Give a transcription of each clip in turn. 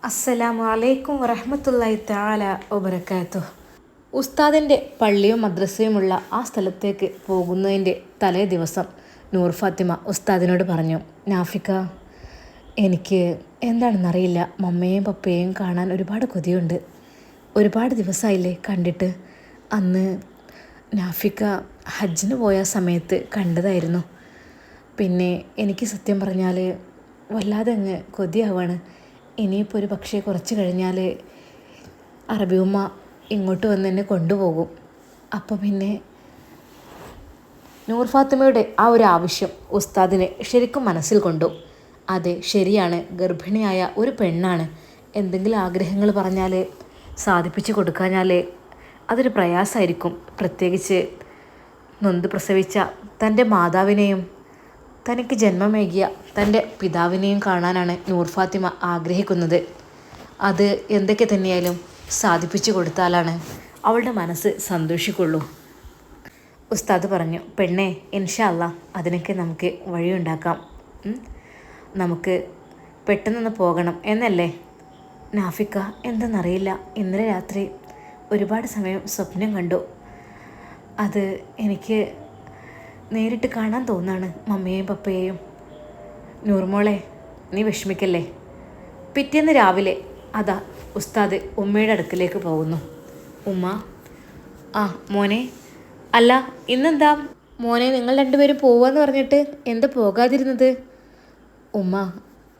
അസ്സലാമു അലൈക്കും വറഹ്മത്തുള്ളാഹി തആല വബറകാതുഹു. ഉസ്താദിൻ്റെ പള്ളിയും മദ്രസയുമുള്ള ആ സ്ഥലത്തേക്ക് പോകുന്നതിൻ്റെ തലേ ദിവസം നൂർ ഫാത്തിമ ഉസ്താദിനോട് പറഞ്ഞു, നാഫിക്ക, എനിക്ക് എന്താണെന്നറിയില്ല, മമ്മയെയും പപ്പയെയും കാണാൻ ഒരുപാട് കൊതിയുണ്ട്. ഒരുപാട് ദിവസമായില്ലേ കണ്ടിട്ട്. അന്ന് നാഫിക്ക ഹജ്ജിന് പോയ സമയത്ത് കണ്ടതായിരുന്നു. പിന്നെ എനിക്ക് സത്യം പറഞ്ഞാൽ വല്ലാതെ അങ്ങ് കൊതിയാവാണ്. ഇനിയിപ്പോൾ ഒരു പക്ഷേ കുറച്ച് കഴിഞ്ഞാൽ അറബി ഉമ്മ ഇങ്ങോട്ട് വന്ന് എന്നെ കൊണ്ടുപോകും. അപ്പോൾ പിന്നെ നൂർ ഫാത്തിമയുടെ ആ ഒരു ആവശ്യം ഉസ്താദിനെ ശരിക്കും മനസ്സിൽ കൊണ്ടു. അതെ, ശരിയാണ്, ഗർഭിണിയായ ഒരു പെണ്ണാണ്. എന്തെങ്കിലും ആഗ്രഹങ്ങൾ പറഞ്ഞാൽ സാധിപ്പിച്ചു കൊടുക്കാഞ്ഞാൽ അതൊരു പ്രയാസമായിരിക്കും. പ്രത്യേകിച്ച് നൊന്ത് പ്രസവിച്ച തൻ്റെ മാതാവിനെയും തനിക്ക് ജന്മമേകിയ തൻ്റെ പിതാവിനെയും കാണാനാണ് നൂർ ഫാത്തിമ ആഗ്രഹിക്കുന്നത്. അത് എന്തൊക്കെ തന്നെയായാലും സാധിപ്പിച്ചു കൊടുത്താലാണ് അവളുടെ മനസ്സ് സന്തോഷിക്കുള്ളൂ. ഉസ്താദ് പറഞ്ഞു, പെണ്ണെ, ഇൻഷാ അല്ലാ അതിനൊക്കെ നമുക്ക് വഴിയുണ്ടാക്കാം. നമുക്ക് പെട്ടെന്നൊന്ന് പോകണം എന്നല്ലേ. നാഫിക്ക, എന്തെന്നറിയില്ല, ഇന്നലെ രാത്രി ഒരുപാട് സമയം സ്വപ്നം കണ്ടു. അത് എനിക്ക് നേരിട്ട് കാണാൻ തോന്നാണ് മമ്മയെയും പപ്പയെയും. നൂർമോളെ, നീ വിഷമിക്കല്ലേ. പിറ്റേന്ന് രാവിലെ അതാ ഉസ്താദ് ഉമ്മയുടെ അടുക്കലേക്ക് പോകുന്നു. ഉമ്മ, ആ മോനെ, അല്ല ഇന്നെന്താ മോനെ നിങ്ങൾ രണ്ടുപേരും പോവാന്ന് പറഞ്ഞിട്ട് എന്താ പോകാതിരുന്നത്? ഉമ്മ,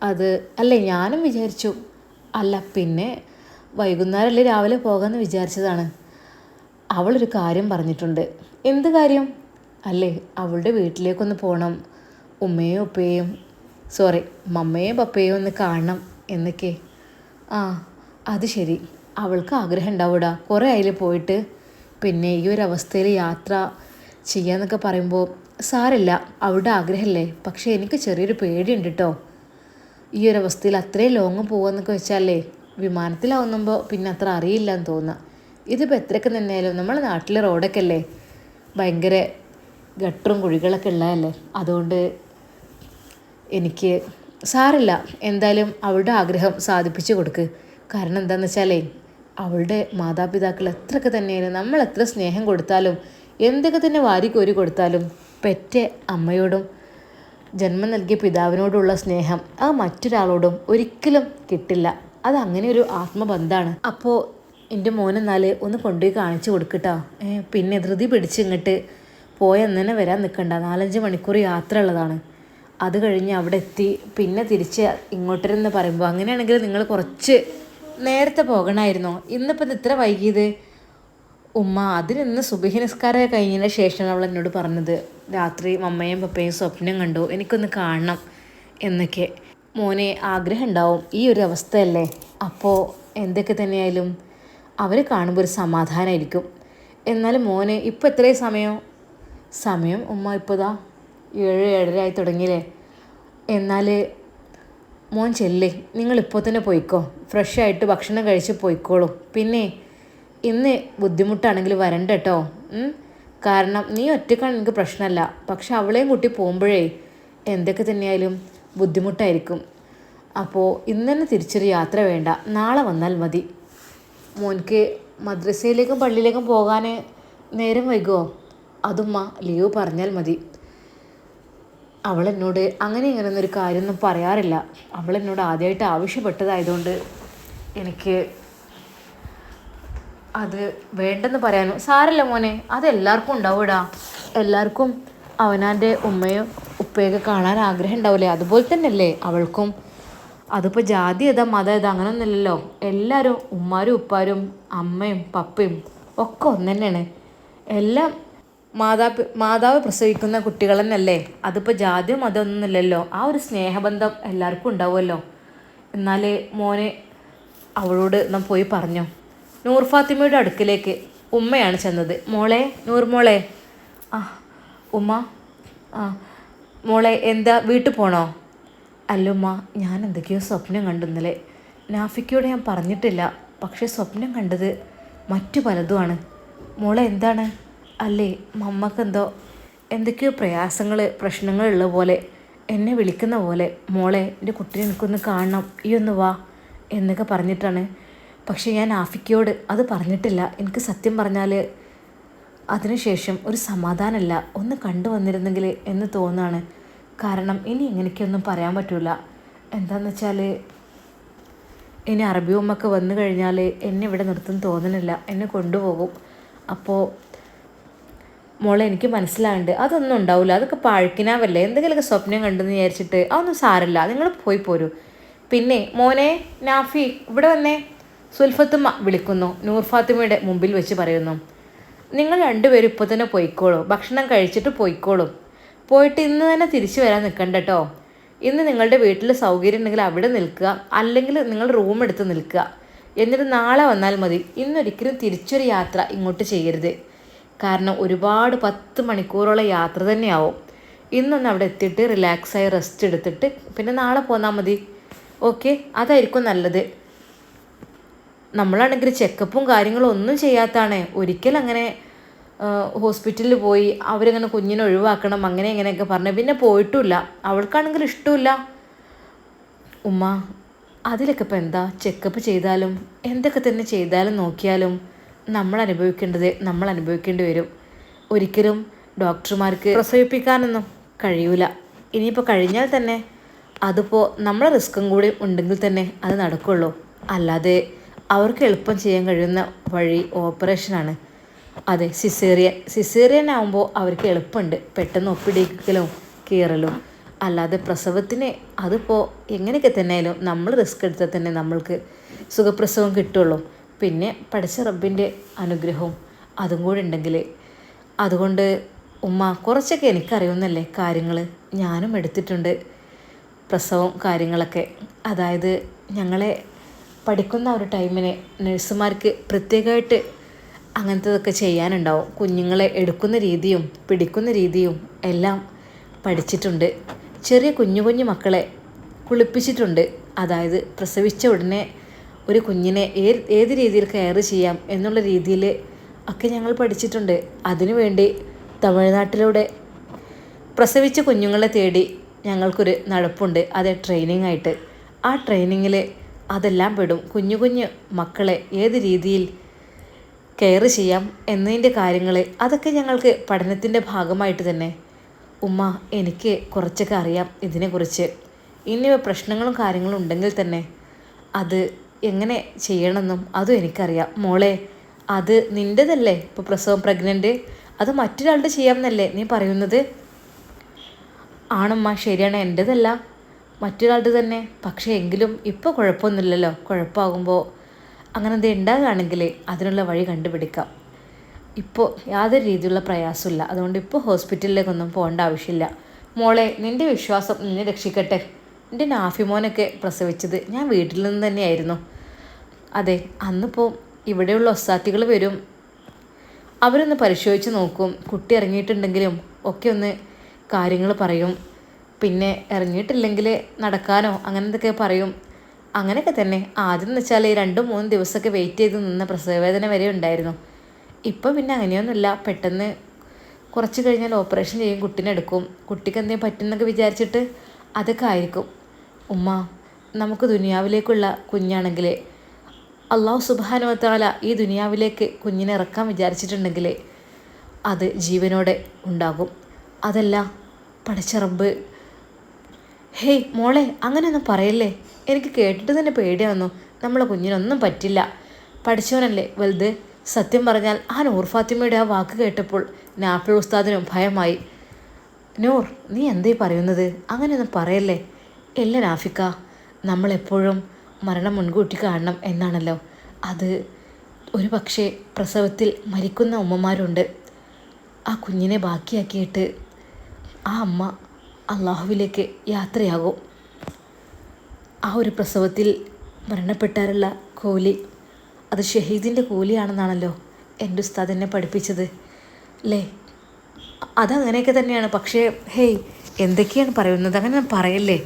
അത് അല്ലേ, ഞാനും വിചാരിച്ചു. അല്ല പിന്നെ വൈകുന്നേരമല്ലേ രാവിലെ പോകാമെന്ന് വിചാരിച്ചതാണ്. അവളൊരു കാര്യം പറഞ്ഞിട്ടുണ്ട്. എന്ത് കാര്യം? അല്ലേ, അവളുടെ വീട്ടിലേക്കൊന്ന് പോകണം, ഉമ്മയും ഉപ്പയും മമ്മയും പപ്പയും ഒന്ന് കാണണം എന്നൊക്കെ. ആ, അത് ശരി, അവൾക്ക് ആഗ്രഹം ഉണ്ടാവൂടാ, കുറേ ആയില്ലേ പോയിട്ട്. പിന്നെ ഈ ഒരു അവസ്ഥയിൽ യാത്ര ചെയ്യാന്നൊക്കെ പറയുമ്പോൾ സാരമില്ല, അവളുടെ ആഗ്രഹമല്ലേ. പക്ഷേ എനിക്ക് ചെറിയൊരു പേടിയുണ്ട് കേട്ടോ. ഈ ഒരു അവസ്ഥയിൽ അത്രയും ലോങ്ങ് പോകുകയെന്നൊക്കെ വെച്ചാലേ വിമാനത്തിലാവുമ്പോൾ പിന്നെ അത്ര അറിയില്ല എന്ന് തോന്നുക. ഇതിപ്പോൾ എത്രയൊക്കെ തന്നെയായാലും നമ്മളെ നാട്ടിലെ റോഡൊക്കെ അല്ലേ ഭയങ്കര ഗട്ടറും കുഴികളൊക്കെ ഉള്ളതല്ലേ. അതുകൊണ്ട് എനിക്ക് സാരില്ല, എന്തായാലും അവളുടെ ആഗ്രഹം സാധിപ്പിച്ചു കൊടുക്ക്. കാരണം എന്താണെന്ന് വെച്ചാലേ അവളുടെ മാതാപിതാക്കൾ എത്രയൊക്കെ തന്നെയായാലും നമ്മൾ എത്ര സ്നേഹം കൊടുത്താലും എന്തൊക്കെ തന്നെ വാരിക്കോരി കൊടുത്താലും പെറ്റ അമ്മയോടും ജന്മം നൽകിയ പിതാവിനോടുള്ള സ്നേഹം അത് മറ്റൊരാളോടും ഒരിക്കലും കിട്ടില്ല. അത് അങ്ങനെ ഒരു ആത്മബന്ധമാണ്. അപ്പോൾ എൻ്റെ മോനെന്നാൽ ഒന്ന് കൊണ്ടുപോയി കാണിച്ചു കൊടുക്കട്ടോ. പിന്നെ ധൃതി പിടിച്ച് ഇങ്ങോട്ട് പോയെന്ന് തന്നെ വരാൻ നിൽക്കണ്ട. 4-5 മണിക്കൂർ യാത്ര ഉള്ളതാണ്. അത് കഴിഞ്ഞ് അവിടെ എത്തി പിന്നെ തിരിച്ച് ഇങ്ങോട്ടിരുന്ന് പറയുമ്പോൾ അങ്ങനെയാണെങ്കിൽ നിങ്ങൾ കുറച്ച് നേരത്തെ പോകണമായിരുന്നോ? ഇന്നിപ്പോൾ ഇത് ഇത്ര വൈകിയത്? ഉമ്മ, അതിനിന്ന് സുബഹി നിസ്കാരം കഴിഞ്ഞതിന് ശേഷമാണ് അവൾ എന്നോട് പറഞ്ഞത്. രാത്രി മമ്മയും പപ്പയും സ്വപ്നം കണ്ടു, എനിക്കൊന്ന് കാണണം എന്നൊക്കെ. മോനെ, ആഗ്രഹം ഉണ്ടാവും, ഈ ഒരു അവസ്ഥയല്ലേ. അപ്പോൾ എന്തൊക്കെ തന്നെയായാലും അവർ കാണുമ്പോൾ ഒരു സമാധാനമായിരിക്കും. എന്നാലും മോനെ, ഇപ്പോൾ എത്രയും സമയം ഉമ്മ ഇപ്പോൾ 7-7:30 ആയി തുടങ്ങിയില്ലേ. എന്നാൽ മോൻ ചെല്ലേ, നിങ്ങളിപ്പോൾ തന്നെ പോയിക്കോ, ഫ്രഷ് ആയിട്ട് ഭക്ഷണം കഴിച്ച് പോയിക്കോളൂ. പിന്നെ ഇന്ന് ബുദ്ധിമുട്ടാണെങ്കിൽ വരണ്ട കേട്ടോ. കാരണം നീ ഒറ്റക്കാണ് എനിക്ക് പ്രശ്നമല്ല, പക്ഷെ അവളെയും കൂട്ടി പോകുമ്പോഴേ എന്തൊക്കെ തന്നെയായാലും ബുദ്ധിമുട്ടായിരിക്കും. അപ്പോൾ ഇന്ന് തന്നെ തിരിച്ചൊരു യാത്ര വേണ്ട, നാളെ വന്നാൽ മതി. മോൻക്ക് മദ്രസയിലേക്കും പള്ളിയിലേക്കും പോകാൻ നേരം വൈകുമോ? അതുമ്മ ലീവ് പറഞ്ഞാൽ മതി. അവളെന്നോട് അങ്ങനെ ഇങ്ങനെയൊന്നൊരു കാര്യമൊന്നും പറയാറില്ല. അവളെന്നോട് ആദ്യമായിട്ട് ആവശ്യപ്പെട്ടതായതുകൊണ്ട് എനിക്ക് അത് വേണ്ടെന്ന് പറയാനും സാരമില്ല മോനെ. അതെല്ലാവർക്കും ഉണ്ടാവൂടാ. എല്ലാവർക്കും അവനാൻ്റെ ഉമ്മയും ഉപ്പയൊക്കെ കാണാൻ ആഗ്രഹം ഉണ്ടാവില്ലേ? അതുപോലെ തന്നെയല്ലേ അവൾക്കും. അതിപ്പോൾ ജാതി ഏതാ മതം ഏതാ അങ്ങനെയൊന്നുമില്ലല്ലോ. എല്ലാവരും ഉമ്മാരും ഉപ്പാരും അമ്മയും പപ്പയും ഒക്കെ ഒന്ന് തന്നെയാണ്. എല്ലാം മാതാവ് പ്രസവിക്കുന്ന കുട്ടികൾ തന്നെയല്ലേ. അതിപ്പോൾ ജാതിയോ മതമൊന്നുമില്ലല്ലോ. ആ ഒരു സ്നേഹബന്ധം എല്ലാവർക്കും ഉണ്ടാവുമല്ലോ. എന്നാൽ മോനെ അവളോട് നാം പോയി പറഞ്ഞു. നൂർ ഫാത്തിമയുടെ അടുക്കിലേക്ക് ഉമ്മയാണ് ചെന്നത്. മോളെ, നൂർ മോളെ. ആ ഉമ്മ. ആ മോളെ, എന്താ വീട്ടിൽ പോണോ? അല്ലുമ്മ, ഞാൻ എന്തൊക്കെയോ സ്വപ്നം കണ്ടു ഇന്നലെ. നാഫിക്കയോട് ഞാൻ പറഞ്ഞിട്ടില്ല, പക്ഷേ സ്വപ്നം കണ്ടത് മറ്റു പലതുമാണ്. മോളെ എന്താണ്? അല്ലേ, മമ്മക്കെന്തോ എന്തൊക്കെയോ പ്രശ്നങ്ങളുള്ള പോലെ എന്നെ വിളിക്കുന്ന പോലെ. മോളെ, എൻ്റെ കുട്ടീനെ എനിക്കൊന്ന് കാണണം, ഈ ഒന്ന് വാ എന്നൊക്കെ പറഞ്ഞിട്ടാണ്. പക്ഷേ ഞാൻ നാഫിക്കയോട് അത് പറഞ്ഞിട്ടില്ല. എനിക്ക് സത്യം പറഞ്ഞാൽ അതിനുശേഷം ഒരു സമാധാനമല്ല, ഒന്ന് കണ്ടു വന്നിരുന്നെങ്കിൽ എന്ന് തോന്നുകയാണ്. കാരണം ഇനി എങ്ങനെയൊക്കെയൊന്നും പറയാൻ പറ്റില്ല. എന്താണെന്ന് വെച്ചാൽ ഇനി അറബി ഉമ്മൊക്കെ വന്നു കഴിഞ്ഞാൽ എന്നെ ഇവിടെ നിർത്തും തോന്നുന്നില്ല, എന്നെ കൊണ്ടുപോകും. അപ്പോൾ മോളെ എനിക്ക് മനസ്സിലാവുന്നുണ്ട്, അതൊന്നും ഉണ്ടാവില്ല, അതൊക്കെ പഴക്കിനാവല്ലേ, എന്തെങ്കിലുമൊക്കെ സ്വപ്നം കണ്ടെന്ന് വിചാരിച്ചിട്ട് അതൊന്നും സാരമില്ല, നിങ്ങൾ പോയി പോരൂ. പിന്നെ മോനെ നാഫി ഇവിടെ വന്നേ, സുൽഫത്തുമ്മ വിളിക്കുന്നു. നൂർ ഫാത്തിമയുടെ മുമ്പിൽ വെച്ച് പറയുന്നു, നിങ്ങൾ രണ്ടുപേരും ഇപ്പോൾ തന്നെ പോയിക്കോളൂ, ഭക്ഷണം കഴിച്ചിട്ട് പോയിക്കോളും. പോയിട്ട് ഇന്ന് തന്നെ തിരിച്ചു വരാൻ നിൽക്കണ്ട കേട്ടോ. ഇന്ന് നിങ്ങളുടെ വീട്ടിൽ സൗകര്യം ഉണ്ടെങ്കിൽ അവിടെ നിൽക്കുക, അല്ലെങ്കിൽ നിങ്ങൾ റൂം എടുത്ത് നിൽക്കുക. എന്നിട്ട് നാളെ വന്നാൽ മതി. ഇന്നൊരിക്കലും തിരിച്ചൊരു യാത്ര ഇങ്ങോട്ട് ചെയ്യരുത്. കാരണം ഒരുപാട് 10 മണിക്കൂറോളം യാത്ര തന്നെയാവും. ഇന്നൊന്ന് അവിടെ എത്തിയിട്ട് റിലാക്സായി റെസ്റ്റ് എടുത്തിട്ട് പിന്നെ നാളെ പോന്നാൽ മതി. ഓക്കെ, അതായിരിക്കും നല്ലത്. നമ്മളാണെങ്കിൽ ചെക്കപ്പും കാര്യങ്ങളും ഒന്നും ചെയ്യാത്തതാണ്. ഒരിക്കൽ അങ്ങനെ ഹോസ്പിറ്റലിൽ പോയി അവരങ്ങനെ കുഞ്ഞിനെ ഒഴിവാക്കണം അങ്ങനെ ഇങ്ങനെയൊക്കെ പറഞ്ഞു, പിന്നെ പോയിട്ടുമില്ല. അവൾക്കാണെങ്കിൽ ഇഷ്ടമില്ല. ഉമ്മ അതിലൊക്കെ ഇപ്പം എന്താ, ചെക്കപ്പ് ചെയ്താലും എന്തൊക്കെ തന്നെ ചെയ്താലും നോക്കിയാലും നമ്മൾ അനുഭവിക്കേണ്ടി വരും. ഒരിക്കലും ഡോക്ടർമാർക്ക് പ്രസവിപ്പിക്കാനൊന്നും കഴിയൂല. ഇനിയിപ്പോൾ കഴിഞ്ഞാൽ തന്നെ അതിപ്പോൾ നമ്മളെ റിസ്ക്കും കൂടി ഉണ്ടെങ്കിൽ തന്നെ അത് നടക്കുള്ളൂ. അല്ലാതെ അവർക്ക് എളുപ്പം ചെയ്യാൻ കഴിയുന്ന വഴി ഓപ്പറേഷനാണ്. അതെ, സിസേറിയൻ ആകുമ്പോൾ അവർക്ക് എളുപ്പമുണ്ട്, പെട്ടെന്ന് ഒപ്പിടിക്കലും കീറലും. അല്ലാതെ പ്രസവത്തിന് അതിപ്പോൾ എങ്ങനെയൊക്കെ തന്നെയായാലും നമ്മൾ റിസ്ക് എടുത്താൽ തന്നെ നമ്മൾക്ക് സുഖപ്രസവം കിട്ടുള്ളൂ. പിന്നെ പഠിച്ച റബ്ബിൻ്റെ അനുഗ്രഹവും അതും കൂടി ഉണ്ടെങ്കിൽ. അതുകൊണ്ട് ഉമ്മ കുറച്ചൊക്കെ എനിക്കറിയുന്നല്ലേ കാര്യങ്ങൾ, ഞാനും എടുത്തിട്ടുണ്ട് പ്രസവം കാര്യങ്ങളൊക്കെ. അതായത് ഞങ്ങളെ പഠിക്കുന്ന ഒരു ടൈമിന് നഴ്സുമാർക്ക് പ്രത്യേകമായിട്ട് അങ്ങനത്തതൊക്കെ ചെയ്യാനുണ്ടാവും. കുഞ്ഞുങ്ങളെ എടുക്കുന്ന രീതിയും പിടിക്കുന്ന രീതിയും എല്ലാം പഠിച്ചിട്ടുണ്ട്. ചെറിയ കുഞ്ഞു മക്കളെ കുളിപ്പിച്ചിട്ടുണ്ട്. അതായത് പ്രസവിച്ച ഉടനെ ഒരു കുഞ്ഞിനെ ഏത് രീതിയിൽ കെയർ ചെയ്യാം എന്നുള്ള രീതിയിൽ ഒക്കെ ഞങ്ങൾ പഠിച്ചിട്ടുണ്ട്. അതിനുവേണ്ടി തമിഴ്നാട്ടിലൂടെ പ്രസവിച്ച കുഞ്ഞുങ്ങളെ തേടി ഞങ്ങൾക്കൊരു നടപ്പുണ്ട്, അത് ട്രെയിനിങ് ആയിട്ട്. ആ ട്രെയിനിങ്ങിൽ അതെല്ലാം പെടും. കുഞ്ഞു മക്കളെ ഏത് രീതിയിൽ കെയർ ചെയ്യാം എന്നതിൻ്റെ കാര്യങ്ങൾ അതൊക്കെ ഞങ്ങൾക്ക് പഠനത്തിൻ്റെ ഭാഗമായിട്ട് തന്നെ. ഉമ്മ എനിക്ക് കുറച്ചൊക്കെ അറിയാം ഇതിനെക്കുറിച്ച്. ഇനി പ്രശ്നങ്ങളും കാര്യങ്ങളും ഉണ്ടെങ്കിൽ തന്നെ അത് എങ്ങനെ ചെയ്യണമെന്നും അതും എനിക്കറിയാം. മോളെ അത് നിൻ്റെതല്ലേ ഇപ്പോൾ പ്രസവം പ്രഗ്നൻ്റ്, അത് മറ്റൊരാളുടെ ചെയ്യാമെന്നല്ലേ നീ പറയുന്നത്? ആണമ്മ, ശരിയാണ്, എൻ്റെതല്ല മറ്റൊരാളുടെ തന്നെ. പക്ഷേ എങ്കിലും ഇപ്പോൾ കുഴപ്പമൊന്നുമില്ലല്ലോ. കുഴപ്പമാകുമ്പോൾ അങ്ങനെ എന്ത് ഉണ്ടാകുകയാണെങ്കിൽ അതിനുള്ള വഴി കണ്ടുപിടിക്കാം. ഇപ്പോൾ യാതൊരു രീതിയിലുള്ള പ്രയാസമില്ല. അതുകൊണ്ട് ഇപ്പോൾ ഹോസ്പിറ്റലിലേക്കൊന്നും പോകേണ്ട ആവശ്യമില്ല. മോളെ നിൻ്റെ വിശ്വാസം നിന്നെ രക്ഷിക്കട്ടെ. എൻ്റെ നാഫിമോനൊക്കെ പ്രസവിച്ചത് ഞാൻ വീട്ടിൽ നിന്ന് തന്നെയായിരുന്നു. അതെ, അന്നിപ്പോൾ ഇവിടെയുള്ള ഒസാത്തികൾ വരും, അവരൊന്ന് പരിശോധിച്ച് നോക്കും. കുട്ടി ഇറങ്ങിയിട്ടുണ്ടെങ്കിലും ഒക്കെ ഒന്ന് കാര്യങ്ങൾ പറയും. പിന്നെ ഇറങ്ങിയിട്ടില്ലെങ്കിൽ നടക്കാനോ അങ്ങനെ എന്തൊക്കെ പറയും. അങ്ങനെയൊക്കെ തന്നെ. ആദ്യം എന്ന് വെച്ചാൽ 2-3 ദിവസമൊക്കെ വെയിറ്റ് ചെയ്ത് നിന്ന പ്രസവവേദന വരെ ഉണ്ടായിരുന്നു. ഇപ്പോൾ പിന്നെ അങ്ങനെയൊന്നുമില്ല. പെട്ടെന്ന് കുറച്ച് കഴിഞ്ഞാൽ ഓപ്പറേഷൻ ചെയ്യും, കുട്ടീനെ എടുക്കും. കുട്ടിക്ക് എന്തെങ്കിലും പറ്റുന്നൊക്കെ വിചാരിച്ചിട്ട് അതൊക്കെ ആയിരിക്കും. ഉമ്മ നമുക്ക് ദുനിയാവിലേക്കുള്ള കുഞ്ഞാണെങ്കിൽ അള്ളാഹു സുബ്ഹാനഹു വ തആല ഈ ദുനിയാവിലേക്ക് കുഞ്ഞിനെ ഇറക്കാൻ വിചാരിച്ചിട്ടുണ്ടെങ്കിൽ അത് ജീവനോടെ ഉണ്ടാകും. അതല്ല പടച്ച റബ്ബ്. ഹേയ് മോളെ അങ്ങനെയൊന്നും പറയല്ലേ, എനിക്ക് കേട്ടിട്ട് തന്നെ പേടിയാവുന്നു. നമ്മളെ കുഞ്ഞിനൊന്നും പറ്റില്ല, പഠിച്ചവനല്ലേ വലുത്. സത്യം പറഞ്ഞാൽ ആ നൂർ ഫാത്തിമയുടെ ആ വാക്ക് കേട്ടപ്പോൾ നാഫിൽ ഉസ്താദിനും ഭയമായി. നൂർ നീ എന്തേ പറയുന്നത്? അങ്ങനെയൊന്നും പറയല്ലേ. ഇല്ല നാഫിക്ക, നമ്മളെപ്പോഴും മരണം മുൻകൂട്ടി കാണണം എന്നാണല്ലോ. അത് ഒരു പക്ഷേ പ്രസവത്തിൽ മരിക്കുന്ന ഉമ്മമാരുണ്ട്. ആ കുഞ്ഞിനെ ബാക്കിയാക്കിയിട്ട് ആ അമ്മ അള്ളാഹുവിലേക്ക് യാത്രയാകും. ആ ഒരു പ്രസവത്തിൽ മരണപ്പെട്ടാലുള്ള കൂലി അത് ഷഹീദിൻ്റെ കൂലിയാണെന്നാണല്ലോ എൻ്റെ ഉസ്താദ് എന്നെ പഠിപ്പിച്ചത് അല്ലേ. അതങ്ങനെയൊക്കെ തന്നെയാണ്. പക്ഷേ ഹേയ് എന്തൊക്കെയാണ് പറയുന്നത്? അങ്ങനെ പറയല്ലേ,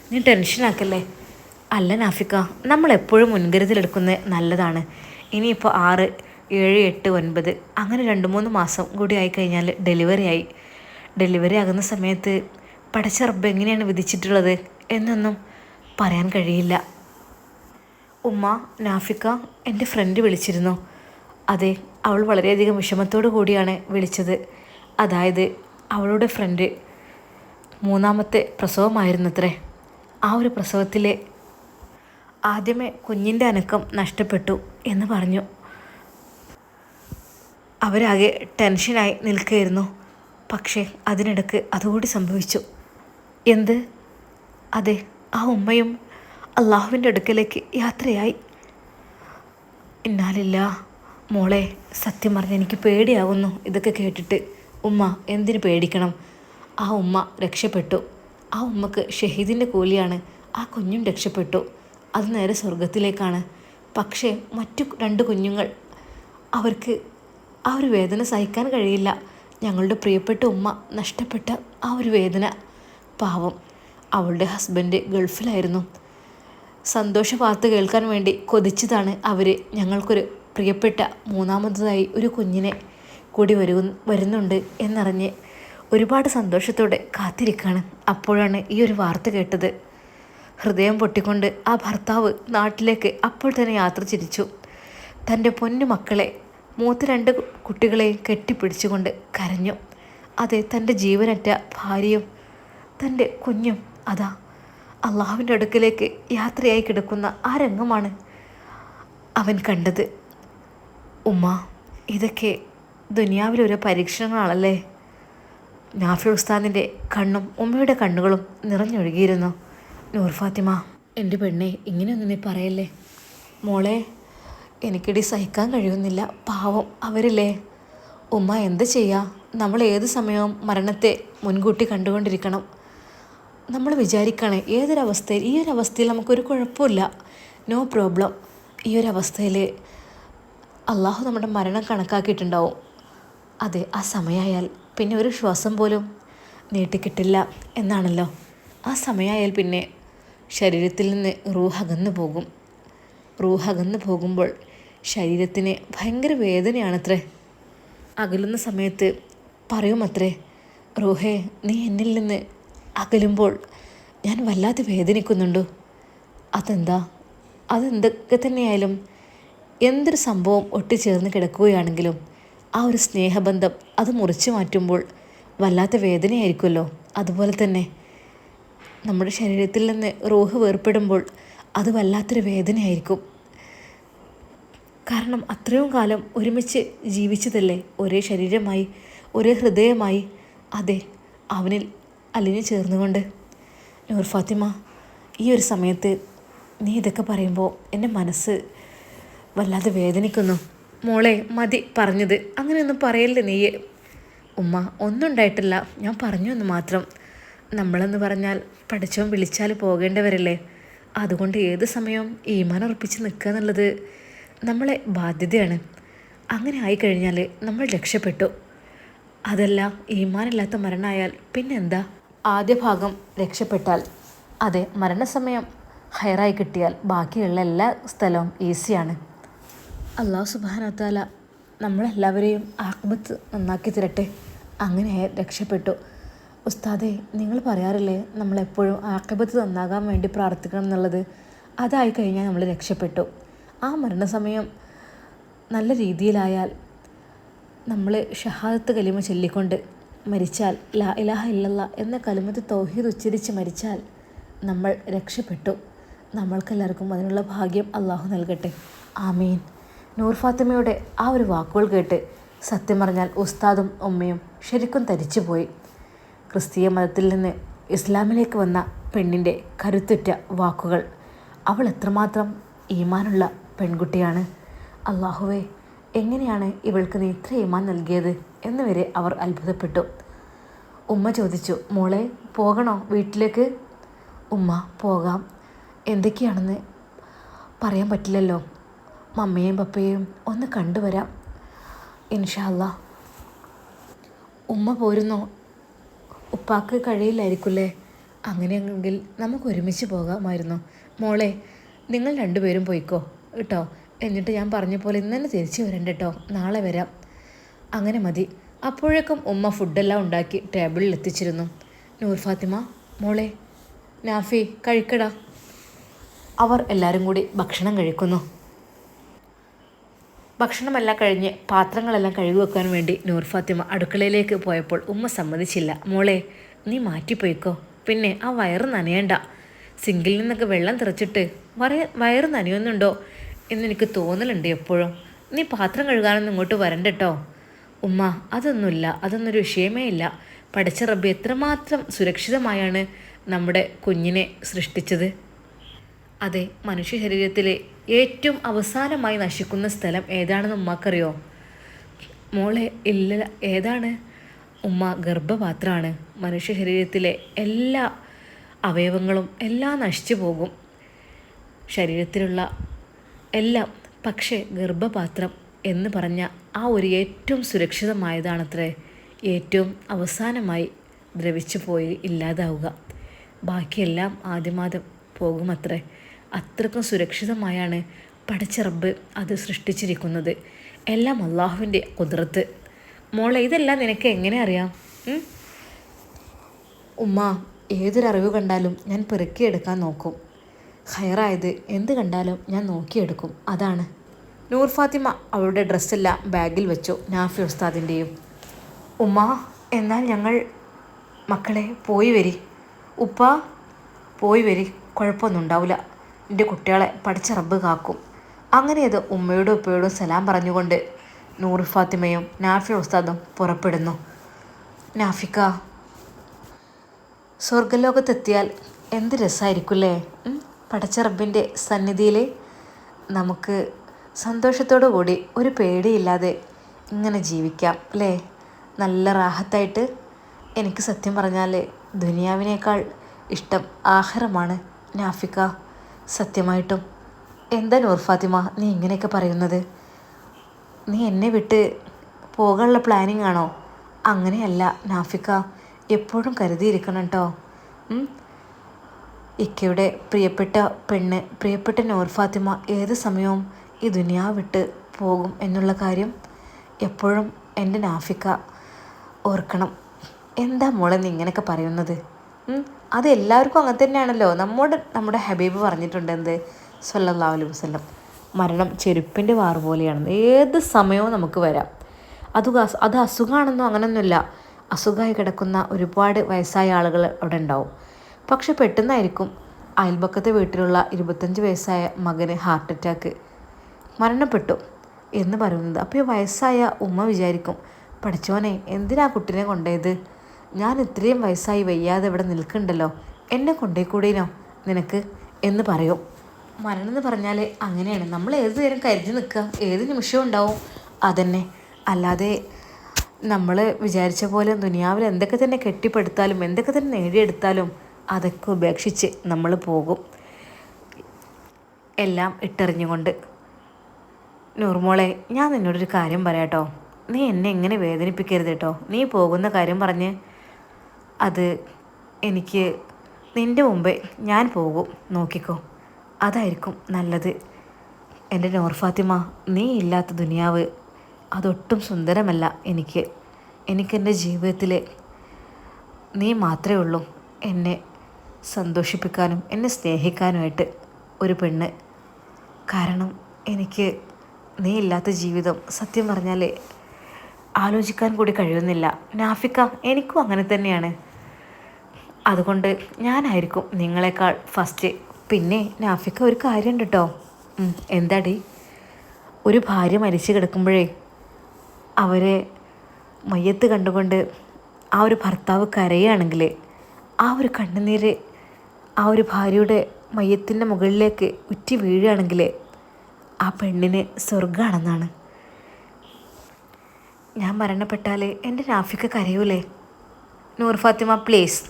നീ ടെൻഷനാക്കല്ലേ. അല്ല നാഫിക്ക, നമ്മളെപ്പോഴും മുൻകരുതലെടുക്കുന്നത് നല്ലതാണ്. ഇനിയിപ്പോൾ 6, 7, 8, 9 അങ്ങനെ 2-3 മാസം കൂടി ആയിക്കഴിഞ്ഞാൽ ഡെലിവറി ആകുന്ന സമയത്ത് പടച്ച റബ്ബ് എങ്ങനെയാണ് വിധിച്ചിട്ടുള്ളത് എന്നൊന്നും പറയാൻ കഴിയില്ല. ഉമ്മ, നാഫിക്ക, എൻ്റെ ഫ്രണ്ട് വിളിച്ചിരുന്നു. അതെ, അവൾ വളരെയധികം വിഷമത്തോടു കൂടിയാണ് വിളിച്ചത്. അതായത് അവളുടെ ഫ്രണ്ട് മൂന്നാമത്തെ പ്രസവമായിരുന്നത്രേ. ആ ഒരു പ്രസവത്തിലെ ആദ്യമേ കുഞ്ഞിൻ്റെ അനക്കം നഷ്ടപ്പെട്ടു എന്ന് പറഞ്ഞു. അവരാകെ ടെൻഷനായി നിൽക്കുകയായിരുന്നു. പക്ഷേ അതിനിടക്ക് അതുകൂടി സംഭവിച്ചു. എന്ത്? അതെ, ആ ഉമ്മയും അള്ളാഹുവിൻ്റെ അടുക്കലേക്ക് യാത്രയായി. ഇന്നാലില്ല. മോളെ, സത്യം പറഞ്ഞ് എനിക്ക് പേടിയാവുന്നു ഇതൊക്കെ കേട്ടിട്ട്. ഉമ്മ എന്തിനു പേടിക്കണം? ആ ഉമ്മ രക്ഷപ്പെട്ടു. ആ ഉമ്മക്ക് ഷഹീദിൻ്റെ കൂലിയാണ്. ആ കുഞ്ഞും രക്ഷപ്പെട്ടു. അത് നേരെ സ്വർഗത്തിലേക്കാണ്. പക്ഷേ മറ്റു 2 കുഞ്ഞുങ്ങൾ, അവർക്ക് ആ ഒരു വേദന സഹിക്കാൻ കഴിയില്ല. ഞങ്ങളുടെ പ്രിയപ്പെട്ട ഉമ്മ നഷ്ടപ്പെട്ട ആ ഒരു വേദന. പാവം, അവളുടെ ഹസ്ബൻഡ് ഗൾഫിലായിരുന്നു. സന്തോഷ വാർത്ത കേൾക്കാൻ വേണ്ടി കൊതിച്ചതാണ് അവർ. ഞങ്ങൾക്കൊരു പ്രിയപ്പെട്ട മൂന്നാമതായി ഒരു കുഞ്ഞിനെ കൂടി വരുന്നുണ്ട് എന്നറിഞ്ഞ് ഒരുപാട് സന്തോഷത്തോടെ കാത്തിരിക്കുകയാണ്. അപ്പോഴാണ് ഈ ഒരു വാർത്ത കേട്ടത്. ഹൃദയം പൊട്ടിക്കൊണ്ട് ആ ഭർത്താവ് നാട്ടിലേക്ക് അപ്പോൾ തന്നെ യാത്ര തിരിച്ചു. തൻ്റെ പൊന്നു മക്കളെ, മൂത്ത 2 കുട്ടികളെയും കെട്ടിപ്പിടിച്ചുകൊണ്ട് കരഞ്ഞു. അതെ, തൻ്റെ ജീവനറ്റ ഭാര്യയും തൻ്റെ കുഞ്ഞും അതാ അള്ളാഹുവിൻ്റെ അടുക്കലേക്ക് യാത്രയായി കിടക്കുന്ന ആ രംഗമാണ് അവൻ കണ്ടത്. ഉമ്മ, ഇതൊക്കെ ദുനിയാവിലൊരു പരീക്ഷണങ്ങളാണല്ലേ? നാഫി ഉസ്താദിൻ്റെ കണ്ണും ഉമ്മയുടെ കണ്ണുകളും നിറഞ്ഞൊഴുകിയിരുന്നു. നൂർ ഫാത്തിമ, എൻ്റെ പെണ്ണെ, ഇങ്ങനെയൊന്നും നീ പറയല്ലേ. മോളെ, എനിക്കിടി സഹിക്കാൻ കഴിയുന്നില്ല. പാവം അവരില്ലേ. ഉമ്മ എന്ത് ചെയ്യുക? നമ്മൾ ഏത് സമയവും മരണത്തെ മുൻകൂട്ടി കണ്ടുകൊണ്ടിരിക്കണം. നമ്മൾ വിചാരിക്കണേ ഏതൊരവസ്ഥയിൽ, ഈ ഒരു അവസ്ഥയിൽ നമുക്കൊരു കുഴപ്പമില്ല, നോ പ്രോബ്ലം. ഈ ഒരു അവസ്ഥയിൽ അള്ളാഹു നമ്മുടെ മരണം കണക്കാക്കിയിട്ടുണ്ടാവും. അതെ, ആ സമയമായാൽ പിന്നെ ഒരു ശ്വാസം പോലും നീട്ടിക്കിട്ടില്ല എന്നാണല്ലോ. ആ സമയമായാൽ പിന്നെ ശരീരത്തിൽ നിന്ന് റൂഹ് അകന്നു പോകും. റൂഹ് അകന്നു പോകുമ്പോൾ ശരീരത്തിന് ഭയങ്കര വേദനയാണത്രേ. അകലുന്ന സമയത്ത് പറയുമത്രേ, റൂഹേ, നീ എന്നിൽ നിന്ന് അകലുമ്പോൾ ഞാൻ വല്ലാതെ വേദനിക്കുന്നുണ്ടോ? അതെന്തൊക്കെ തന്നെയായാലും, എന്തൊരു സംഭവം ഒട്ടിച്ചേർന്ന് കിടക്കുകയാണെങ്കിലും ആ ഒരു സ്നേഹബന്ധം അത് മുറിച്ചു മാറ്റുമ്പോൾ വല്ലാത്ത വേദനയായിരിക്കുമല്ലോ. അതുപോലെ തന്നെ നമ്മുടെ ശരീരത്തിൽ നിന്ന് റൂഹ് വേർപ്പെടുമ്പോൾ അത് വല്ലാത്തൊരു വേദനയായിരിക്കും. കാരണം അത്രയും കാലം ഒരുമിച്ച് ജീവിച്ചതല്ലേ, ഒരേ ശരീരമായി, ഒരേ ഹൃദയമായി. അതെ, അവനിൽ അലിഞ്ഞു ചേർന്നുകൊണ്ട്. നൂർ ഫാത്തിമ, ഈ ഒരു സമയത്ത് നീ ഇതൊക്കെ പറയുമ്പോൾ എൻ്റെ മനസ്സ് വല്ലാതെ വേദനിക്കുന്നു. മോളെ, മതി പറഞ്ഞത്. അങ്ങനെയൊന്നും പറയല്ലേ നീയെ. ഉമ്മ, ഒന്നും ഉണ്ടായിട്ടില്ല, ഞാൻ പറഞ്ഞു എന്ന് മാത്രം. നമ്മളെന്ന് പറഞ്ഞാൽ പഠിച്ചവൻ വിളിച്ചാൽ പോകേണ്ടവരല്ലേ. അതുകൊണ്ട് ഏത് സമയവും ഈമാൻ ഉറപ്പിച്ച് നിൽക്കുക എന്നുള്ളത് നമ്മളെ ബാധ്യതയാണ്. അങ്ങനെ ആയിക്കഴിഞ്ഞാൽ നമ്മൾ രക്ഷപ്പെട്ടു. അതല്ല, ഈമാനില്ലാത്ത മരണമായാൽ പിന്നെന്താ? ആദ്യ ഭാഗം രക്ഷപ്പെട്ടാൽ, അതെ, മരണസമയം ഹൈറായി കിട്ടിയാൽ ബാക്കിയുള്ള എല്ലാ സ്ഥലവും ഈസിയാണ്. അല്ലാഹു സുബ്ഹാനഹു വ തആല നമ്മളെല്ലാവരെയും ആഖിബത്ത് നന്നാക്കി തരട്ടെ. അങ്ങനെ രക്ഷപ്പെട്ടു. ഉസ്താദേ, നിങ്ങൾ പറയാറില്ലേ നമ്മളെപ്പോഴും ആഖിബത്ത് നന്നാകാൻ വേണ്ടി പ്രാർത്ഥിക്കണം എന്നുള്ളത്? അതായി കഴിഞ്ഞാൽ നമ്മൾ രക്ഷപ്പെട്ടു. ആ മരണസമയം നല്ല രീതിയിലായാൽ, നമ്മൾ ഷഹാദത്ത് കലിമ ചൊല്ലിക്കൊണ്ട് മരിച്ചാൽ, ലാ ഇലാഹ ഇല്ലല്ലാ എന്ന കലിമത്ത് തൗഹീദ് ഉച്ചരിച്ച് മരിച്ചാൽ നമ്മൾ രക്ഷപ്പെട്ടു. നമ്മൾക്കെല്ലാവർക്കും അതിനുള്ള ഭാഗ്യം അള്ളാഹു നൽകട്ടെ. ആമീൻ. നൂർ ഫാത്തിമയുടെ ആ ഒരു വാക്കുകൾ കേട്ട് സത്യം പറഞ്ഞാൽ ഉസ്താദും ഉമ്മയും ശരിക്കും തരിച്ചുപോയി. ക്രിസ്തീയ മതത്തിൽ നിന്ന് ഇസ്ലാമിലേക്ക് വന്ന പെണ്ണിൻ്റെ കരുത്തുറ്റ വാക്കുകൾ. അവൾ എത്രമാത്രം ഈമാനുള്ള പെൺകുട്ടിയാണ്. അള്ളാഹുവേ, എങ്ങനെയാണ് ഇവൾക്ക് നീ ഇത്ര ഈമാൻ നൽകിയത് എന്ന് വരെ അവർ അത്ഭുതപ്പെട്ടു. ഉമ്മ ചോദിച്ചു, മോളെ പോകണോ വീട്ടിലേക്ക്? ഉമ്മ, പോകാം. എന്തൊക്കെയാണെന്ന് പറയാൻ പറ്റില്ലല്ലോ. മമ്മയും പപ്പയും ഒന്ന് കണ്ടുവരാം ഇൻഷാ അല്ലാ. ഉമ്മ പോരുന്നോ? ഉപ്പാക്ക് കഴിയില്ലായിരിക്കില്ലേ? അങ്ങനെയെങ്കിൽ നമുക്ക് ഒരുമിച്ച് പോകാമായിരുന്നു. മോളെ, നിങ്ങൾ 2 പേരും പോയിക്കോ കേട്ടോ. എന്നിട്ട് ഞാൻ പറഞ്ഞ പോലെ ഇന്ന് തന്നെ തിരിച്ചു വരണ്ട കേട്ടോ. നാളെ വരാം. അങ്ങനെ മതി. അപ്പോഴേക്കും ഉമ്മ ഫുഡെല്ലാം ഉണ്ടാക്കി ടേബിളിൽ എത്തിച്ചിരുന്നു. നൂർ ഫാത്തിമ, മോളെ, നാഫി കഴിക്കടാ. അവർ എല്ലാവരും കൂടി ഭക്ഷണം കഴിക്കുന്നു. ഭക്ഷണമെല്ലാം കഴിഞ്ഞ് പാത്രങ്ങളെല്ലാം കഴുകി വെക്കാൻ വേണ്ടി നൂർ ഫാത്തിമ അടുക്കളയിലേക്ക് പോയപ്പോൾ ഉമ്മ സമ്മതിച്ചില്ല. മോളെ, നീ മാറ്റിപ്പോയിക്കോ, പിന്നെ ആ വയറ് നനയണ്ട. സിങ്കിൽ നിന്നൊക്കെ വെള്ളം തെറിച്ചിട്ട് വയറ് നനയുന്നുണ്ടോ എന്നെനിക്ക് തോന്നലുണ്ട് എപ്പോഴും. നീ പാത്രം കഴുകാനൊന്നും ഇങ്ങോട്ട് വരണ്ട കേട്ടോ. ഉമ്മ, അതൊന്നുമില്ല, അതൊന്നൊരു വിഷയമേ ഇല്ല. പഠിച്ച റബ്ബി എത്രമാത്രം സുരക്ഷിതമായാണ് നമ്മുടെ കുഞ്ഞിനെ സൃഷ്ടിച്ചത്. അതെ, മനുഷ്യ ശരീരത്തിലെ ഏറ്റവും അവസാനമായി നശിക്കുന്ന സ്ഥലം ഏതാണെന്ന് ഉമ്മക്കറിയോ? മോളെ, ഇല്ല, ഏതാണ്? ഉമ്മ, ഗർഭപാത്രമാണ്. മനുഷ്യ ശരീരത്തിലെ എല്ലാ അവയവങ്ങളും എല്ലാം നശിച്ചു പോകും, ശരീരത്തിലുള്ള എല്ലാം. പക്ഷേ ഗർഭപാത്രം എന്ന് പറഞ്ഞ ആ ഒരു ഏറ്റവും സുരക്ഷിതമായതാണത്രേ ഏറ്റവും അവസാനമായി ദ്രവിച്ചു പോയി ഇല്ലാതാവുക. ബാക്കിയെല്ലാം ആദ്യമാദ്യം പോകുമത്രേ. അത്രക്കും സുരക്ഷിതമായാണ് പടച്ച റബ്ബ് അത് സൃഷ്ടിച്ചിരിക്കുന്നത്. എല്ലാം അള്ളാഹുവിൻ്റെ കുദ്റത്ത്. മോളെ, ഇതെല്ലാം നിനക്ക് എങ്ങനെ അറിയാം? ഉമ്മ, ഏതൊരറിവ് കണ്ടാലും ഞാൻ പെറുക്കിയെടുക്കാൻ നോക്കും. ഹയറായത് എന്ത് കണ്ടാലും ഞാൻ നോക്കിയെടുക്കും, അതാണ്. നൂർ ഫാത്തിമ അവളുടെ ഡ്രസ്സെല്ലാം ബാഗിൽ വെച്ചു, നാഫി ഉസ്താദിൻ്റെയും. ഉമ്മ, എന്നാൽ ഞങ്ങൾ മക്കളെ പോയി വരി. ഉപ്പ, പോയി വരി, കുഴപ്പമൊന്നും ഉണ്ടാവില്ല. എൻ്റെ കുട്ടികളെ പഠിച്ച റബ്ബ് കാക്കും. അങ്ങനെ അത് ഉമ്മയോടും ഉപ്പയോടും സലാം പറഞ്ഞുകൊണ്ട് നൂർ ഫാത്തിമയും നാഫി ഉസ്താദും പുറപ്പെടുന്നു. നാഫിക്ക, സ്വർഗലോകത്തെത്തിയാൽ എന്ത് രസമായിരിക്കുമല്ലേ? പടച്ച റബ്ബിൻ്റെ സന്നിധിയിൽ നമുക്ക് സന്തോഷത്തോടു കൂടി ഒരു പേടിയില്ലാതെ ഇങ്ങനെ ജീവിക്കാം അല്ലേ? നല്ല റാഹത്തായിട്ട്. എനിക്ക് സത്യം പറഞ്ഞാൽ ദുനിയാവിനേക്കാൾ ഇഷ്ടം ആഖിറമാണ് നാഫിക്ക, സത്യമായിട്ടും. എന്താ നൂർ ഫാത്തിമ നീ ഇങ്ങനെയൊക്കെ പറയുന്നത്? നീ എന്നെ വിട്ട് പോകാനുള്ള പ്ലാനിങ് ആണോ? അങ്ങനെയല്ല നാഫിക്ക, എപ്പോഴും കരുതിയിരിക്കണം കേട്ടോ. ഇക്കയുടെ പ്രിയപ്പെട്ട പെണ്ണ്, പ്രിയപ്പെട്ട നൂർ ഫാത്തിമ ഏത് സമയവും ഈ ദുനിയാവ് വിട്ട് പോകും എന്നുള്ള കാര്യം എപ്പോഴും എൻ്റെ നാഫിക്ക ഓർക്കണം. എന്താ മോളെ നീ ഇങ്ങനെയൊക്കെ പറയുന്നത്? അത് എല്ലാവർക്കും അങ്ങനെ തന്നെയാണല്ലോ. നമ്മുടെ ഹബീബ് പറഞ്ഞിട്ടുണ്ട്, എന്ത്, സ്വല്ലല്ലാഹു അലൈഹി വസല്ലം, മരണം ചെരുപ്പിൻ്റെ വാറ് പോലെയാണെന്ന്. ഏത് സമയവും നമുക്ക് വരാം. അത് അസുഖമാണെന്നോ അങ്ങനെയൊന്നുമില്ല. അസുഖമായി കിടക്കുന്ന ഒരുപാട് വയസ്സായ ആളുകൾ അവിടെ ഉണ്ടാവും. പക്ഷെ പെട്ടെന്നായിരിക്കും അയൽപക്കത്തെ വീട്ടിലുള്ള 25 വയസ്സായ മകന് ഹാർട്ട് അറ്റാക്ക് മരണപ്പെട്ടു എന്ന് പറയുന്നത്. അപ്പോൾ ഈ വയസ്സായ ഉമ്മ വിചാരിക്കും, പഠിച്ചോനെ എന്തിനാ കുട്ടീനെ കൊണ്ടുപോയത്? ഞാൻ ഇത്രയും വയസ്സായി വയ്യാതെ ഇവിടെ നിൽക്കുന്നുണ്ടല്ലോ, എന്നെ കൊണ്ടുപോയിക്കൂടേനോ നിനക്ക് എന്ന് പറയും. മരണം എന്ന് പറഞ്ഞാൽ അങ്ങനെയാണ്. നമ്മൾ ഏത് നേരം കരുതി നിൽക്കുക, ഏത് നിമിഷവും ഉണ്ടാവും. അതന്നെ, അല്ലാതെ നമ്മൾ വിചാരിച്ച പോലെ ദുനിയാവിൽ എന്തൊക്കെ തന്നെ കെട്ടിപ്പടുത്താലും എന്തൊക്കെ തന്നെ നേടിയെടുത്താലും അതൊക്കെ ഉപേക്ഷിച്ച് നമ്മൾ പോകും, എല്ലാം ഇട്ടെറിഞ്ഞുകൊണ്ട്. നൂർമോളെ, ഞാൻ നിന്നോടൊരു കാര്യം പറയാട്ടോ. നീ എന്നെ എങ്ങനെ വേദനിപ്പിക്കരുത് കേട്ടോ. നീ പോകുന്ന കാര്യം പറഞ്ഞ് അത് എനിക്ക് നിൻ്റെ മുമ്പേ ഞാൻ പോകും, നോക്കിക്കോ, അതായിരിക്കും നല്ലത്. എൻ്റെ നൂർ ഫാത്തിമ, നീ ഇല്ലാത്ത ദുനിയാവ് അതൊട്ടും സുന്ദരമല്ല. എനിക്കെൻ്റെ ജീവിതത്തിൽ നീ മാത്രമേ ഉള്ളൂ എന്നെ സന്തോഷിപ്പിക്കാനും എന്നെ സ്നേഹിക്കാനുമായിട്ട് ഒരു പെണ്ണ്. കാരണം എനിക്ക് നീ ഇല്ലാത്ത ജീവിതം സത്യം പറഞ്ഞാൽ ആലോചിക്കാൻ കൂടി കഴിയുന്നില്ല നാഫിക്ക. എനിക്കും അങ്ങനെ തന്നെയാണ്. അതുകൊണ്ട് ഞാനായിരിക്കും നിങ്ങളെക്കാൾ ഫസ്റ്റ്. പിന്നെ നാഫിക്ക, ഒരു കാര്യമുണ്ട് കേട്ടോ. എന്താടി? ഒരു ഭാര്യ മരിച്ചു കിടക്കുമ്പോഴേ അവരെ മയ്യത്ത് കണ്ടുകൊണ്ട് ആ ഒരു ഭർത്താവ് കരയുകയാണെങ്കിൽ ആ ഒരു കണ്ണുനീര് ആ ഒരു ഭാര്യയുടെ മയ്യത്തിൻ്റെ മുകളിലേക്ക് ഉറ്റി വീഴുകയാണെങ്കിൽ ആ പെണ്ണിന് സ്വർഗ്ഗമാണെന്നാണ്. ഞാൻ മരണപ്പെട്ടാൽ എൻ്റെ നാഫിക്ക കരയൂലേ? നൂർ ഫാത്തിമ പ്ലീസ്,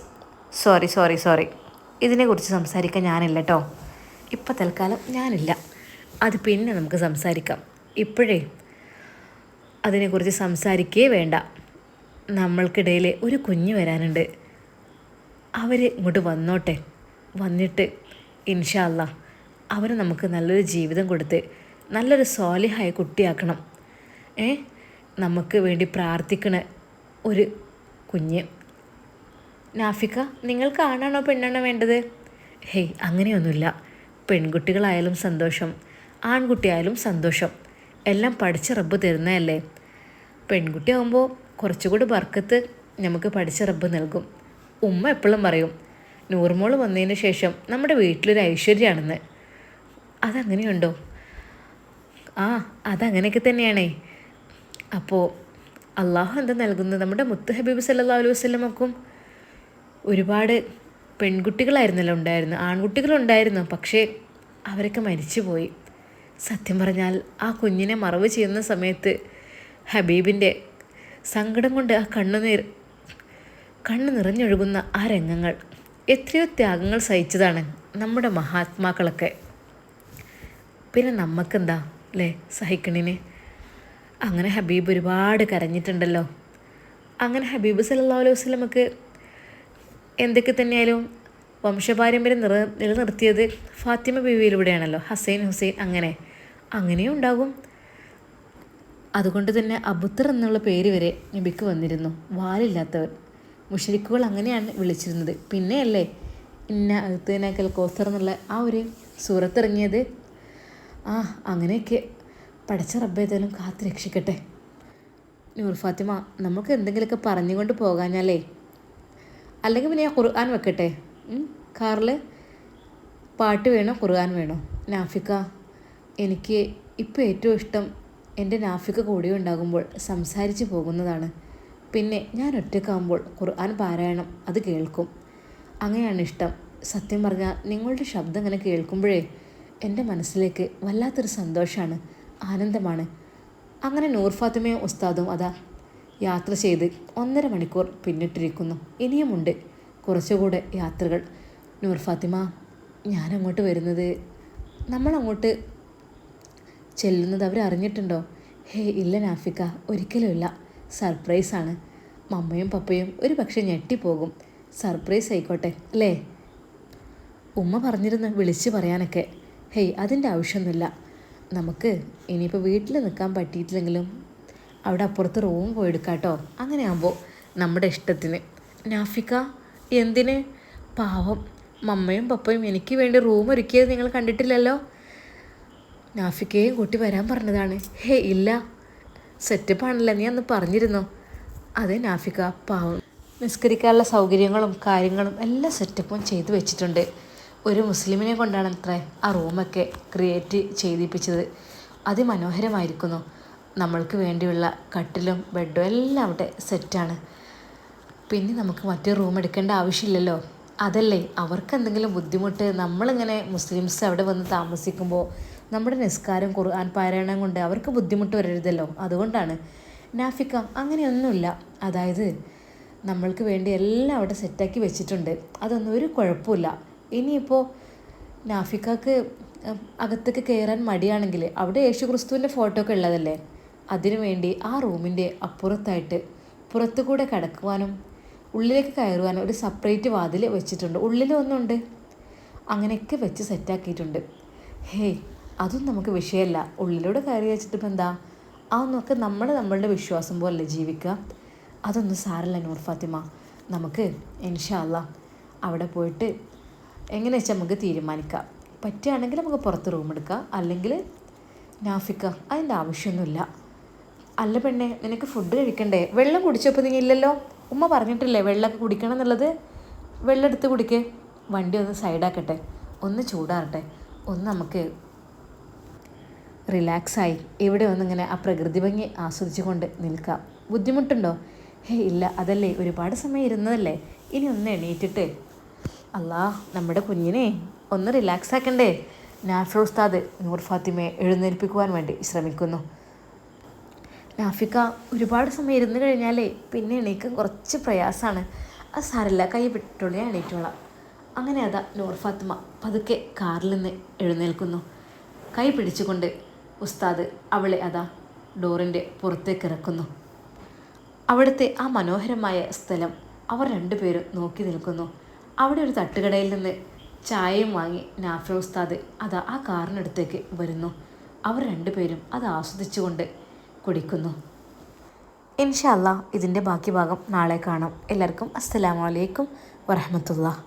സോറി, ഇതിനെക്കുറിച്ച് സംസാരിക്കാൻ ഞാനില്ല കേട്ടോ. ഇപ്പം തൽക്കാലം ഞാനില്ല, അത് പിന്നെ നമുക്ക് സംസാരിക്കാം. ഇപ്പോഴേ അതിനെക്കുറിച്ച് സംസാരിക്കേ വേണ്ട. നമ്മൾക്കിടയിൽ ഒരു കുഞ്ഞ് വരാനുണ്ട്. അവർ ഇങ്ങോട്ട് വന്നോട്ടെ. വന്നിട്ട് ഇൻഷാ അല്ലാ അവർ നമുക്ക് നല്ലൊരു ജീവിതം കൊടുത്ത് നല്ലൊരു സ്വാലിഹായ കുട്ടിയാക്കണം. നമുക്ക് വേണ്ടി പ്രാർത്ഥിക്കണ ഒരു കുഞ്ഞ്. നാഫിക്ക, നിങ്ങൾക്ക് ആണാണോ പെണ്ണാണോ വേണ്ടത്? ഹേയ്, അങ്ങനെയൊന്നുമില്ല. പെൺകുട്ടികളായാലും സന്തോഷം, ആൺകുട്ടിയായാലും സന്തോഷം, എല്ലാം പഠിച്ച റബ്ബ് തരുന്നതല്ലേ. പെൺകുട്ടിയാകുമ്പോൾ കുറച്ചുകൂടി ബർക്കത്ത് നമുക്ക് പഠിച്ച റബ്ബ് നൽകും. ഉമ്മ എപ്പോഴും പറയും നൂറുമോൾ വന്നതിന് ശേഷം നമ്മുടെ വീട്ടിലൊരു ഐശ്വര്യമാണെന്ന്. അതങ്ങനെയുണ്ടോ? ആ, അതങ്ങനെയൊക്കെ തന്നെയാണേ. അപ്പോൾ അള്ളാഹു എന്താ നൽകുന്നത്? നമ്മുടെ മുത്ത് ഹബീബ് സല്ലല്ലാഹു അലൈഹി വസല്ലമക്കും ഒരുപാട് പെൺകുട്ടികളായിരുന്നല്ലോ ഉണ്ടായിരുന്നു, ആൺകുട്ടികളുണ്ടായിരുന്നു. പക്ഷേ അവരൊക്കെ മരിച്ചുപോയി. സത്യം പറഞ്ഞാൽ ആ കുഞ്ഞിനെ മറവ് ചെയ്യുന്ന സമയത്ത് ഹബീബിൻ്റെ സങ്കടം കൊണ്ട് ആ കണ്ണ് നിറഞ്ഞൊഴുകുന്ന ആ രംഗങ്ങൾ, എത്രയോ ത്യാഗങ്ങൾ സഹിച്ചതാണ് നമ്മുടെ മഹാത്മാക്കളൊക്കെ. പിന്നെ നമുക്കെന്താ അല്ലേ സഹിക്കണിന്? അങ്ങനെ ഹബീബ് ഒരുപാട് കരഞ്ഞിട്ടുണ്ടല്ലോ. അങ്ങനെ ഹബീബ് സല്ലല്ലാഹു അലൈഹി വസല്ലമക്ക് എന്തൊക്കെ തന്നെയായാലും വംശപാരമ്പര്യം നിലനിർത്തിയത് ഫാത്തിമ ബീവിയിലൂടെയാണല്ലോ. ഹസൈൻ ഹുസൈൻ അങ്ങനെയും ഉണ്ടാകും. അതുകൊണ്ട് തന്നെ അബുത്തർ എന്നുള്ള പേര് വരെ നബിക്ക് വന്നിരുന്നു, വാലില്ലാത്തവർ. മുശ്രിക്കുകൾ അങ്ങനെയാണ് വിളിച്ചിരുന്നത്. പിന്നെയല്ലേ ഇന്ന അഴുത്തേനേക്കൽ കോസർ എന്നുള്ള ആ ഒരു സൂറത്തിറങ്ങിയത്. അങ്ങനെയൊക്കെ പഠിച്ച റബ്ബേതായാലും കാത്ത് രക്ഷിക്കട്ടെ. നൂർ ഫാത്തിമ, നമുക്ക് എന്തെങ്കിലുമൊക്കെ പറഞ്ഞുകൊണ്ട് പോകാഞ്ഞാലേ, അല്ലെങ്കിൽ പിന്നെ ഞാൻ ഖുർആൻ വെക്കട്ടെ? കാറിൽ പാട്ട് വേണോ ഖുർആൻ വേണോ? നാഫിക്ക, എനിക്ക് ഇപ്പോൾ ഏറ്റവും ഇഷ്ടം എൻ്റെ നാഫിക്ക കൂടെ ഉണ്ടാകുമ്പോൾ സംസാരിച്ച് പോകുന്നതാണ്. പിന്നെ ഞാൻ ഒറ്റക്കാകുമ്പോൾ ഖുർആൻ പാരായണം അത് കേൾക്കും. അങ്ങനെയാണ് ഇഷ്ടം. സത്യം പറഞ്ഞാൽ നിങ്ങളുടെ ശബ്ദം ഇങ്ങനെ കേൾക്കുമ്പോഴേ എൻ്റെ മനസ്സിലേക്ക് വല്ലാത്തൊരു സന്തോഷമാണ്, ആനന്ദമാണ്. അങ്ങനെ നൂർ ഫാത്തിമയും ഉസ്താദും അതാ യാത്ര ചെയ്ത് 1.5 മണിക്കൂർ പിന്നിട്ടിരിക്കുന്നു. ഇനിയുമുണ്ട് കുറച്ചുകൂടെ യാത്രകൾ. നൂർ ഫാത്തിമ, ഞാനങ്ങോട്ട് വരുന്നത്, നമ്മളങ്ങോട്ട് ചെല്ലുന്നത് അവരറിഞ്ഞിട്ടുണ്ടോ? ഇല്ല നാഫിക്ക, ഒരിക്കലുമില്ല. സർപ്രൈസാണ്. മമ്മയും പപ്പയും ഒരു പക്ഷെ ഞെട്ടിപ്പോകും. സർപ്രൈസ് ആയിക്കോട്ടെ അല്ലേ? ഉമ്മ പറഞ്ഞിരുന്നു വിളിച്ച് പറയാനൊക്കെ. അതിൻ്റെ ആവശ്യമൊന്നുമില്ല. നമുക്ക് ഇനിയിപ്പോൾ വീട്ടിൽ നിൽക്കാൻ പറ്റിയിട്ടില്ലെങ്കിലും അവിടെ അപ്പുറത്ത് റൂം പോയി എടുക്കാം കേട്ടോ. അങ്ങനെയാകുമ്പോൾ നമ്മുടെ ഇഷ്ടത്തിന്. നാഫിക്ക, എന്തിന്? പാവം മമ്മയും പപ്പയും എനിക്ക് വേണ്ടി റൂം ഒരുക്കിയത് നിങ്ങൾ കണ്ടിട്ടില്ലല്ലോ. നാഫിക്കയും കൂട്ടി വരാൻ പറഞ്ഞതാണ്. ഇല്ല, സെറ്റപ്പാണല്ലോ, നീ അന്ന് പറഞ്ഞിരുന്നോ? അതെ നാഫിക്ക, പാവം നിസ്കരിക്കാനുള്ള സൗകര്യങ്ങളും കാര്യങ്ങളും എല്ലാ സെറ്റപ്പും ചെയ്തു വെച്ചിട്ടുണ്ട്. ഒരു മുസ്ലിമിനെ കൊണ്ടാണ് അത്രേ ആ റൂമൊക്കെ ക്രിയേറ്റ് ചെയ്തിപ്പിച്ചത്. അതിമനോഹരമായിരിക്കുന്നു. നമ്മൾക്ക് വേണ്ടിയുള്ള കട്ടിലും ബെഡും എല്ലാം അവിടെ സെറ്റാണ്. പിന്നെ നമുക്ക് മറ്റൊരു റൂം എടുക്കേണ്ട ആവശ്യമില്ലല്ലോ. അതല്ലേ അവർക്ക് എന്തെങ്കിലും ബുദ്ധിമുട്ട്, നമ്മളിങ്ങനെ മുസ്ലിംസ് അവിടെ വന്ന് താമസിക്കുമ്പോൾ നമ്മുടെ നിസ്കാരം ഖുർആൻ പാരായണം കൊണ്ട് അവർക്ക് ബുദ്ധിമുട്ട് വരരുതല്ലോ. അതുകൊണ്ടാണ്. നാഫിക്ക, അങ്ങനെയൊന്നുമില്ല. അതായത് നമ്മൾക്ക് വേണ്ടി എല്ലാം അവിടെ സെറ്റാക്കി വെച്ചിട്ടുണ്ട്. അതൊന്നും ഒരു കുഴപ്പമില്ല. ഇനിയിപ്പോൾ നാഫിക്കക്ക് അകത്തേക്ക് കയറാൻ മടിയാണെങ്കിൽ അവിടെ യേശു ക്രിസ്തുവിൻ്റെ ഫോട്ടോ ഒക്കെ ഉള്ളതല്ലേ, അതിനു വേണ്ടി ആ റൂമിൻ്റെ അപ്പുറത്തായിട്ട് പുറത്തു കൂടെ കിടക്കുവാനും ഉള്ളിലേക്ക് കയറുവാനും ഒരു സെപ്പറേറ്റ് വാതിൽ വെച്ചിട്ടുണ്ട്. ഉള്ളിലൊന്നുണ്ട്. അങ്ങനെയൊക്കെ വെച്ച് സെറ്റാക്കിയിട്ടുണ്ട്. അതും നമുക്ക് വിഷയമല്ല. ഉള്ളിലൂടെ കയറി വെച്ചിട്ട് ഇപ്പം എന്താ, അതൊന്നൊക്കെ നമ്മളുടെ വിശ്വാസം പോലല്ലേ ജീവിക്കുക. അതൊന്നും സാരല്ല നൂർ ഫാത്തിമ. നമുക്ക് ഇൻഷാ അല്ലാഹ് അവിടെ പോയിട്ട് എങ്ങനെ വെച്ചാൽ നമുക്ക് തീരുമാനിക്കാം. പറ്റുകയാണെങ്കിൽ നമുക്ക് പുറത്ത് റൂം എടുക്കാം. അല്ലെങ്കിൽ നാഫിക്ക, അതിൻ്റെ ആവശ്യമൊന്നുമില്ല. അല്ല പെണ്ണെ, നിനക്ക് ഫുഡ് കഴിക്കണ്ടേ? വെള്ളം കുടിച്ചപ്പോൾ നീ ഇല്ലല്ലോ. ഉമ്മ പറഞ്ഞിട്ടില്ലേ വെള്ളമൊക്കെ കുടിക്കണം എന്നുള്ളത്? വെള്ളം എടുത്ത് കുടിക്കേ. വണ്ടി ഒന്ന് സൈഡാക്കട്ടെ, ഒന്ന് ചൂടാറട്ടെ, ഒന്ന് നമുക്ക് റിലാക്സായി ഇവിടെ ഒന്നിങ്ങനെ ആ പ്രകൃതി ഭംഗി ആസ്വദിച്ചു കൊണ്ട് നിൽക്കാം. ബുദ്ധിമുട്ടുണ്ടോ? ഇല്ല, അതല്ലേ ഒരുപാട് സമയം ഇരുന്നതല്ലേ. ഇനി ഒന്ന് എണീറ്റിട്ട് നമ്മുടെ കുഞ്ഞിനെ ഒന്ന് റിലാക്സ് ആക്കണ്ടേ? നാഫി ഉസ്താദ് നൂർ ഫാത്തിമയെ എഴുന്നേൽപ്പിക്കുവാൻ വേണ്ടി ശ്രമിക്കുന്നു. നാഫിക്ക, ഒരുപാട് സമയം ഇരുന്ന് കഴിഞ്ഞാലേ പിന്നെ എണീക്കാൻ കുറച്ച് പ്രയാസമാണ്. അത് സാരല്ല, കൈ വിട്ടോളൂ, ഞാൻ എണീറ്റോളാം. അങ്ങനെ അതാ നൂർ ഫാത്തിമ പതുക്കെ കാറിൽ നിന്ന് എഴുന്നേൽക്കുന്നു. കൈ പിടിച്ചുകൊണ്ട് ഉസ്താദ് അവളെ അതാ ഡോറിൻ്റെ പുറത്തേക്ക് ഇറക്കുന്നു. അവിടുത്തെ ആ മനോഹരമായ സ്ഥലം അവർ രണ്ടുപേരും നോക്കി നിൽക്കുന്നു. അവിടെ ഒരു തട്ടുകടയിൽ നിന്ന് ചായയും വാങ്ങി നാഫി ഉസ്താദ് അതാ ആ കാറിനടുത്തേക്ക് വരുന്നു. അവർ രണ്ടുപേരും അത് ആസ്വദിച്ചുകൊണ്ട് കുടിക്കുന്നു. ഇൻഷാ അല്ലാഹ് ഇതിൻ്റെ ബാക്കി ഭാഗം നാളെ കാണാം. എല്ലാവർക്കും അസ്സലാമു അലൈക്കും വറഹ്മത്തുള്ളാഹി.